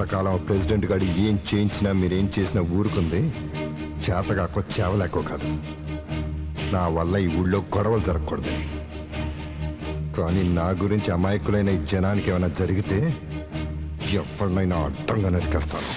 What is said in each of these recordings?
ఇంతకాలం ప్రెసిడెంట్ గారు ఏం చేయించినా మీరేం చేసినా ఊరుకుంది చేతగా చేవలేకో కాదు. నా వల్ల ఈ ఊళ్ళో గొడవలు జరగకూడదని. కానీ నా గురించి అమాయకులైన ఈ జనానికి ఏమైనా జరిగితే ఎవరినైనా అడ్డంగా నరికేస్తాను.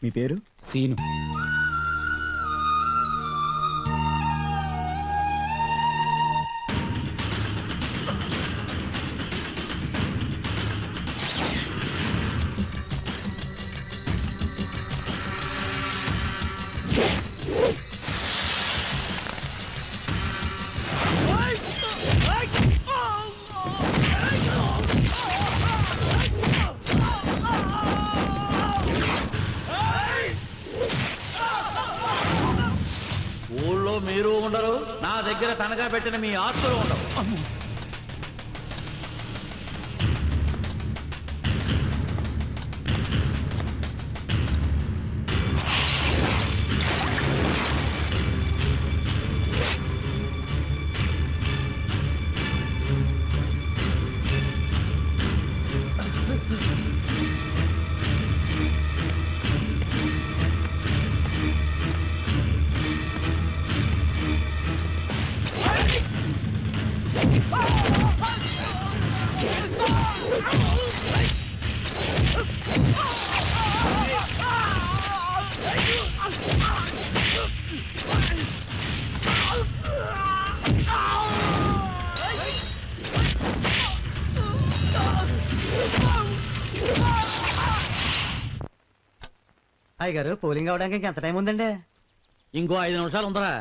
మీ పేరు? సీను. ఊళ్ళో మీరు ఉండరు, నా దగ్గర తనగా పెట్టిన మీ ఆస్తులు ఉండవు. అయ్యగారు, పోలింగ్ అవడానికి ఎంత టైం ఉందండి? ఇంకో 5 నిమిషాలు ఉందరా.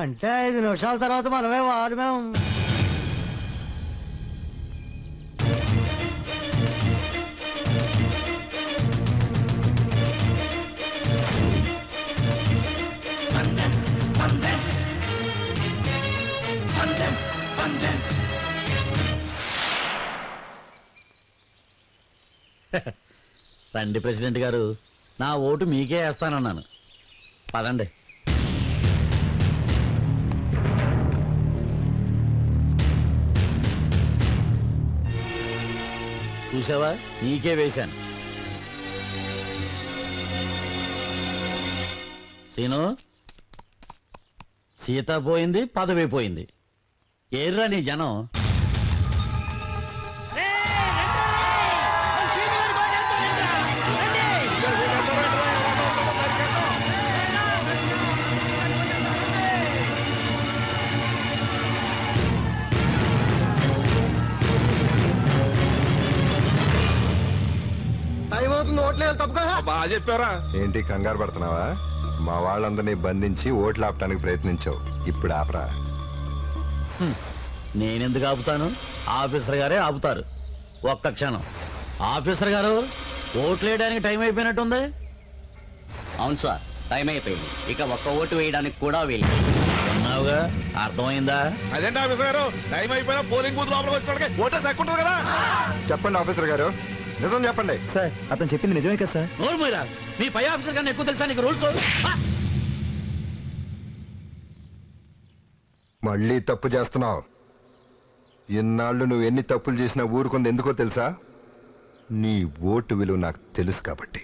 అంటే 5 నిమిషాల తర్వాత మనమే వారు మేము. రండి ప్రెసిడెంట్ గారు, నా ఓటు మీకే వేస్తానన్నాను. పదండి. చూసావా, నీకే వేశాను. సీను, సీత పోయింది, పదవి పోయింది. ఏర్రా నీ జనం. బాగా చెప్పారా? ఏంటి కంగారు పడుతున్నావా? మా వాళ్ళందరినీ బంధించి ఓట్లు ఆపడానికి ప్రయత్నించావు, ఇప్పుడు ఆపరా. నేనెందుకు ఆపుతాను? ఆఫీసర్ గారే ఆపుతారు. ఒక్క క్షణం. ఆఫీసర్ గారు, ఓట్లు వేయడానికి టైం అయిపోయినట్టుంది. అవును సార్, టైం అయిపోయింది. ఇక ఒక్క ఓటు వేయడానికి కూడా వీలు. ఉన్నావుగా, అర్థమైందా? అదేంటి ఆఫీసర్ గారు, టైం అయిపోయినా పోలింగ్ బూత్ లోపలికి వచ్చేవాడికి ఓటే సక్కుంటుంది కదా. చెప్పండి ఆఫీసర్ గారు, నిజం చెప్పండి. సార్, అతను చెప్పింది నిజమే కదా సార్? నోరు మీరా, మీ పై ఆఫీసర్ గారిని ఎక్కువ తెలుసా నీకు రూల్స్? మళ్ళీ తప్పు చేస్తున్నావు. ఇన్నాళ్ళు నువ్వు ఎన్ని తప్పులు చేసినా ఊరుకుంది ఎందుకో తెలుసా? నీ ఓటు విలువ నాకు తెలుసు కాబట్టి.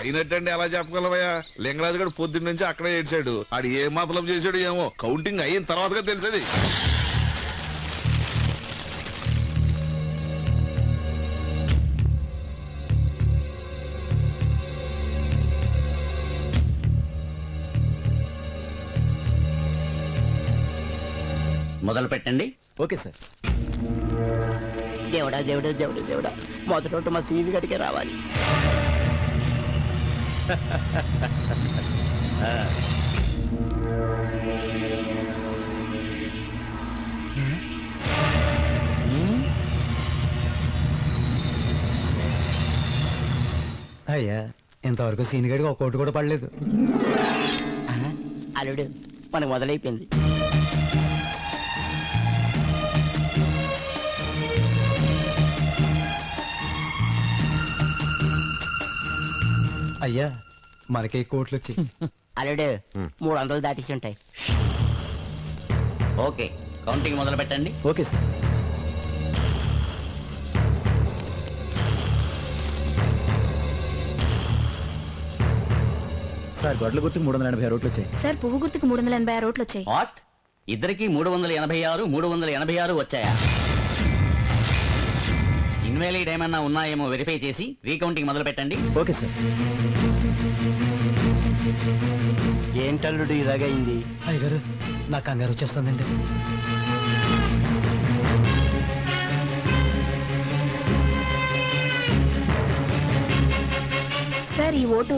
అయినట్టండి ఎలా చెప్పగలవయ్యా? లింగరాజు గారు పొద్దున్న నుంచి అక్కడే ఏడ్చాడు. ఆడు ఏ మతలం చేశాడు ఏమో, కౌంటింగ్ అయిన తర్వాతగా తెలిసేది. మొదలు పెట్టండి. Okay sir. దేవుడా దేవుడా దేవుడా దేవుడా, మొదట మా సీజీ గడికే రావాలి. అయ్యా ఇంతవరకు సీన్ గడికి ఒక కోటి కూడా పడలేదు. అల్లుడు మనకు మొదలైపోయింది. అయ్యా మనకే కోట్లు వచ్చి అల్లుడు 300 దాటేసి ఉంటాయి. ఓకే, కౌంటింగ్ మొదలు పెట్టండి. Okay sir. సార్ గొడ్ల గుర్తుకు 386 రోట్లు వచ్చాయి. సార్ పువ్వు గుర్తుకు 386 రోట్లు వచ్చాయి. వాట్? ఇద్దరికి 386 వచ్చాయా? ఇన్వాలిడ్ ఏమన్నా ఉన్నాయేమో వెరిఫై చేసి రీకౌంటింగ్ మొదలు పెట్టండి. Okay sir. ఏంటల్లుడు ఇలాగైంది? అయ్యగారు నా కంగారు వచ్చేస్తుందండి. సార్ ఈ ఓటు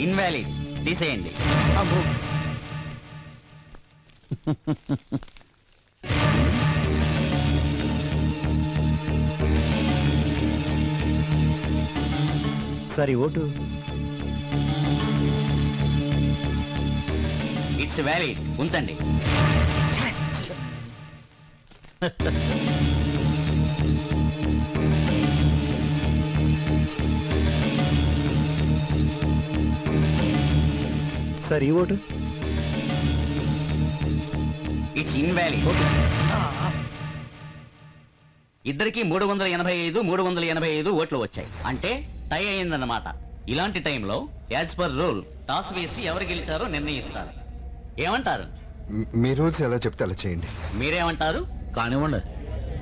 ఇన్వాలిడ్ తీసేయండి. సార్ ఈ ఓటు ఇట్స్ వ్యాలిడ్, ఉంచండి. సార్ ఈ ఓటు ఇట్స్ ఇన్వాలిడ్. ఇద్దరికి 385 ఓట్లు వచ్చాయి, అంటే టై అయిందన్నమాట. ఇలాంటి టైంలో యాజ్ పర్ రూల్ టాస్ వేసి ఎవరు గెలిచారో నిర్ణయిస్తారు. ఏమంటారు? మీ రూల్స్ ఎలా చెప్తే అలా చేయండి. మీరేమంటారు? కానివ్వండి.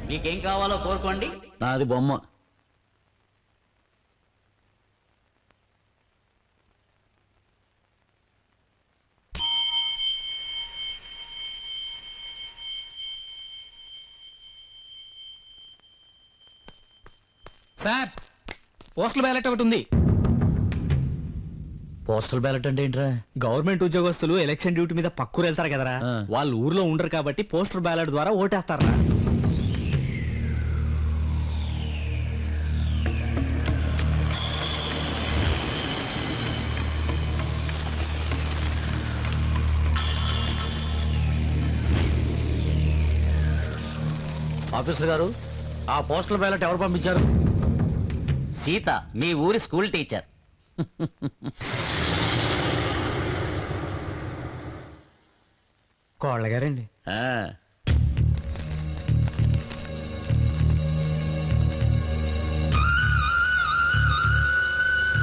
మీకేం కావాలో కోరుకోండి. నాది బొమ్మ. సార్ పోస్టల్ బ్యాలెట్ ఒకటి ఉంది. పోస్టల్ బ్యాలెట్ అంటే ఏంట్రా? గవర్నమెంట్ ఉద్యోగస్తులు ఎలక్షన్ డ్యూటీ మీద పక్కూరు వెళ్తారు కదరా, ఆ. వాళ్ళు ఊర్లో ఉండరు కాబట్టి పోస్టల్ బ్యాలెట్ ద్వారా ఓటేస్తారా. ఆఫీసర్ గారు, ఆ పోస్టల్ బ్యాలెట్ ఎవరు పంపించారు? సీత, మీ ఊరి స్కూల్ టీచర్. కోళ్ళ గారండి. ఆ,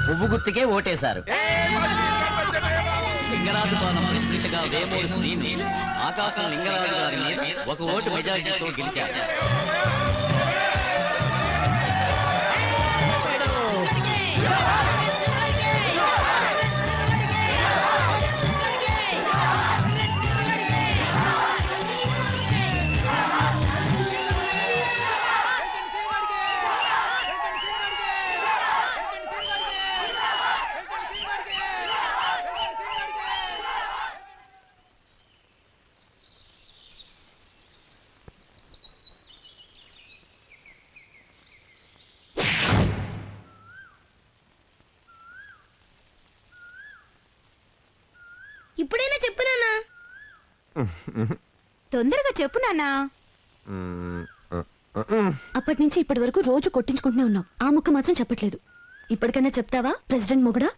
పువ్వు గుర్తుకే ఓటేశారు. లింగరాజు పాలన ప్రెసిడెంట్గా వేమూరి శ్రీని ఆకాశం లింగరాజు గారి మీద ఒక ఓటు మెజారిటీతో గెలిచారు. ఇప్పుడైనా చెప్పు నాన్నా. తొందరగా చెప్పు నాన్నా. అప్పటి నుంచి ఇప్పటి వరకు రోజు కొట్టించుకుంటూనే ఉన్నావు, ఆ ముక్క మాత్రం చెప్పట్లేదు. ఇప్పటికైనా చెప్తావా ప్రెసిడెంట్ మొగుడా?